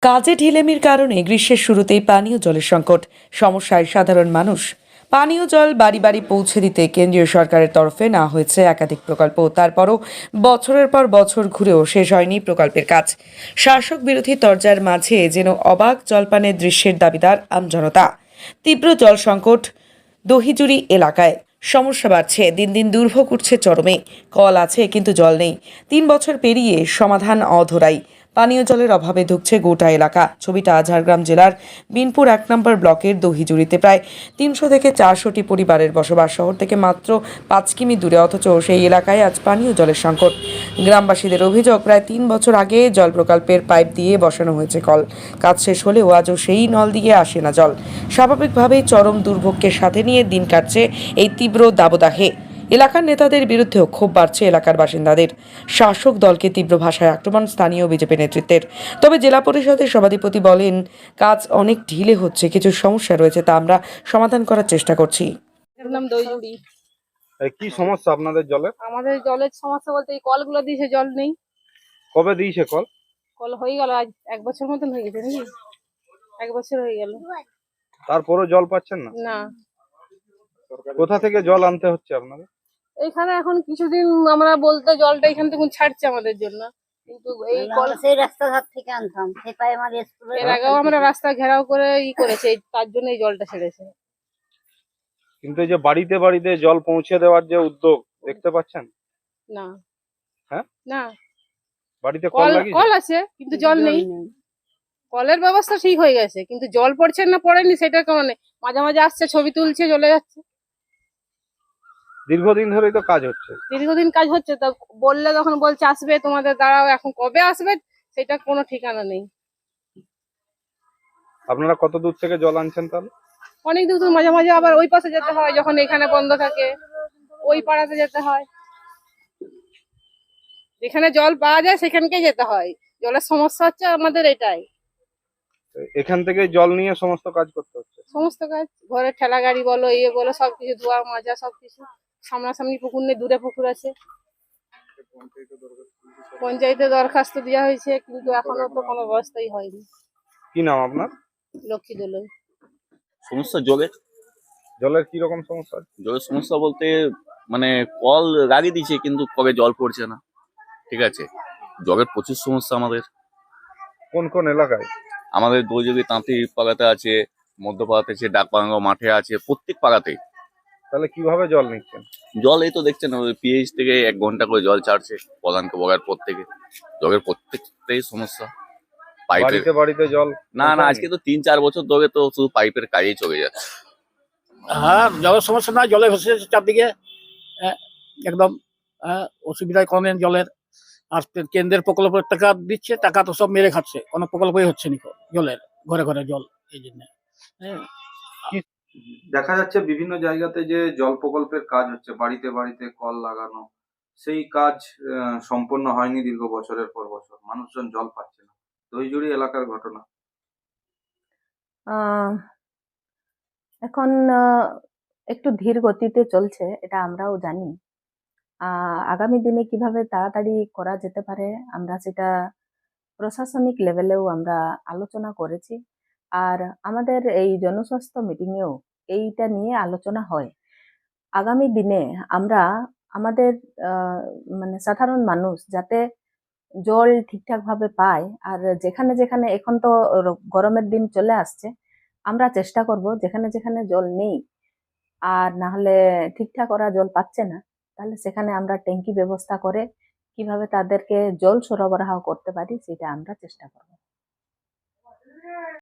কাজে ঢিলেমির কারণে গ্রীষ্মের শুরুতেই পানীয় জলের সংকট। সমস্যায় সাধারণ মানুষ। পানীয় জল বাড়ি বাড়ি পৌঁছে দিতে কেন্দ্রীয় সরকারের তরফে না হয়েছে একাধিক প্রকল্প, তারপরও বছরের পর বছর ঘুরেও শেষ হয়নি প্রকল্পের কাজ। শাসক বিরোধী তরজার মাঝে যেন অবাক জলপানের দৃশ্যের দাবিদার আমজনতা। তীব্র জল সংকট দহিজুড়ি এলাকায়। সমস্যা বাড়ছে, দিন দিন দুর্ভোগ উঠছে চরমে। কল আছে কিন্তু জল নেই। 3 বছর পেরিয়ে সমাধান অধরাই। পানীয় জলের অভাবে ধুঁকছে গোটা এলাকা। ছবিটা ঝাড়গ্রাম জেলার বিনপুর 1 নম্বর ব্লকের দহিজুড়িতে। প্রায় 300 থেকে 400টি পরিবারের বসবাস। শহর থেকে মাত্র 5 কিমি দূরে, অথচ সেই এলাকায় আজ পানীয় জলের সংকট। গ্রামবাসীদের অভিযোগ, প্রায় 3 বছর আগে জল প্রকল্পের পাইপ দিয়ে বসানো হয়েছে কল। কাজ শেষ হলেও আজও সেই নল দিয়ে আসে না জল। স্বাভাবিকভাবেই চরম দুর্ভোগকে সাথে নিয়ে দিন কাটছে এই তীব্র দাবদাহে। এলাকার নেতাদের বিরুদ্ধেও ক্ষোভ বাড়ছে এলাকার বাসিন্দাদের। শাসক দলকে তীব্র ভাষায় আক্রমণ স্থানীয় বিজেপি নেতৃত্বের। তবে জেলা পরিষদের সভাধিপতি বলেন, কাজ অনেক ঢিলে হচ্ছে, কিছু সমস্যা রয়েছে, তা আমরা সমাধান করার চেষ্টা করছি। এর নাম দইজুড়ি। কি সমস্যা আপনাদের জলের? আমাদের জলের সমস্যা বলতে এই কলগুলো দিয়েছে, জল নেই। কবে দিয়েছে কল? কল হয়ে গেল আজ 1 বছর মতন হয়ে গেছে নাকি? 1 বছর হয়ে গেল। তারপরে জল পাচ্ছেন না? না, কোথা থেকে জল আনতে হচ্ছে আপনাদের? এইখানে এখন কিছুদিন আমরা বলতে জলটা এখান থেকে ছাড়ছে আমাদের জন্য, কিন্তু এই কল সেই রাস্তাঘাট থেকে আনতাম, সেই প্রাইমারি স্কুলে। এর আগেও আমরা রাস্তা ঘেরাও করে করেছে, তার জন্য এই জলটা ছেড়েছে। কিন্তু এই যে বাড়িতে বাড়িতে জল পৌঁছে দেওয়ার যে উদ্যোগ দেখতে পাচ্ছেন? না। হ্যাঁ? না, বাড়িতে কল কল লাগিয়েছে? কল আছে কিন্তু জল নেই। কলের ব্যবস্থা ঠিক হয়ে গেছে, কিন্তু জল পড়ছে না পড়েনি সেটার কারণে মাঝে মাঝে আসছে, ছবি তুলছে, চলে যাচ্ছে। দীর্ঘদিন ধরেই তো কাজ হচ্ছে। দীর্ঘদিন কাজ হচ্ছে, তা বললে তখন বলছে আসবে তোমাদের দাঁড়াও, এখন কবে আসবে সেটা কোনো ঠিকানা নেই। আপনারা কত দূর থেকে জল আনছেন তাহলে? অনেক দূর দূর, মাঝে মাঝে আবার ওই পাশে যেতে হয়, যখন এখানে বন্ধ থাকে ওই পাড়াতে যেতে হয়। যেখানে জল পাওয়া যায় সেখানকে যেতে হয়। জলের সমস্যা হচ্ছে আমাদের এটাই। এখান থেকে জল নিয়ে সমস্ত কাজ করতে হচ্ছে। সমস্ত কাজ, ঘরে ঠেলা গাড়ি বলো, ইয়ে বলো, সবকিছু ধোয়া মাজা সবকিছু। সামনাসামনি পুকুর নেই, দূরে পুকুর আছে। পঞ্চায়েতে দরখাস্ত দেওয়া হয়েছে, কিন্তু এখনো তো কোনো ব্যবস্থাই হয়নি। কি নাম আপনার? লক্ষ্মী দোলই। সমস্যা জলের। জলের কি রকম সমস্যা? জলের সমস্যা বলতে মানে কল লাগিয়ে দিয়েছে, কিন্তু কবে জল পড়ছে না। ঠিক আছে, জলের প্রচুর সমস্যা আমাদের। কোন কোন এলাকায়? আমাদের দৌজবি তাঁতি পাড়াতে আছে, মধ্যপাড়াতে আছে, ডাকবাঙ্গা মাঠে আছে, প্রত্যেক পাড়াতেই। তাহলে কিভাবে জল নিচ্ছেন? জল এই তো দেখছেন, পিএইচ থেকে 1 ঘন্টা করে জল ছাড়ছে প্রধানকে বলার পর থেকে। জলের প্রত্যেকটাই সমস্যা। পাইপের বাড়িতে বাড়িতে জল না না, আজকে তো 3-4 বছর ধরে তো শুধু পাইপের কাজেই চলে যাচ্ছে। হ্যাঁ, জলের সমস্যা না, জলে ভেসে যাচ্ছে চারদিকে। একদম অসুবিধায় কমেন জলের। আর কেন্দ্রের প্রকল্পের টাকা দিচ্ছে, টাকা তো সব মেরে খাচ্ছে, কোনো প্রকল্পই হচ্ছে না জলের। ঘরে ঘরে জল, এই জন্য। দেখা যাচ্ছে বিভিন্ন জায়গাতে যে জল প্রকল্পের কাজ হচ্ছে, বাড়িতে বাড়িতে কল লাগানো, সেই কাজ সম্পন্ন হয়নি দীর্ঘ বছরের পর বছর। মানুষজন জল পাচ্ছে না। দইজুড়ি এলাকার ঘটনা। আহ, এখন একটু ধীর গতিতে চলছে, এটা আমরাও জানি। আগামী দিনে কিভাবে তাড়াতাড়ি করা যেতে পারে, আমরা সেটা প্রশাসনিক লেভেলেও আমরা আলোচনা করেছি। আর আমাদের এই জনস্বাস্থ্য মিটিংয়েও এইটা নিয়ে আলোচনা হয়। আগামী দিনে আমরা আমাদের মানে সাধারণ মানুষ যাতে জল ঠিকঠাক ভাবে পায়, আর যেখানে যেখানে এখন তো গরমের দিন চলে আসছে, আমরা চেষ্টা করব যেখানে যেখানে জল নেই আর না হলে ঠিকঠাক ওরা জল পাচ্ছে না, তাহলে সেখানে আমরা ট্যাঙ্কি ব্যবস্থা করে কিভাবে তাদেরকে জল সরবরাহ করতে পারি সেটা আমরা চেষ্টা করব।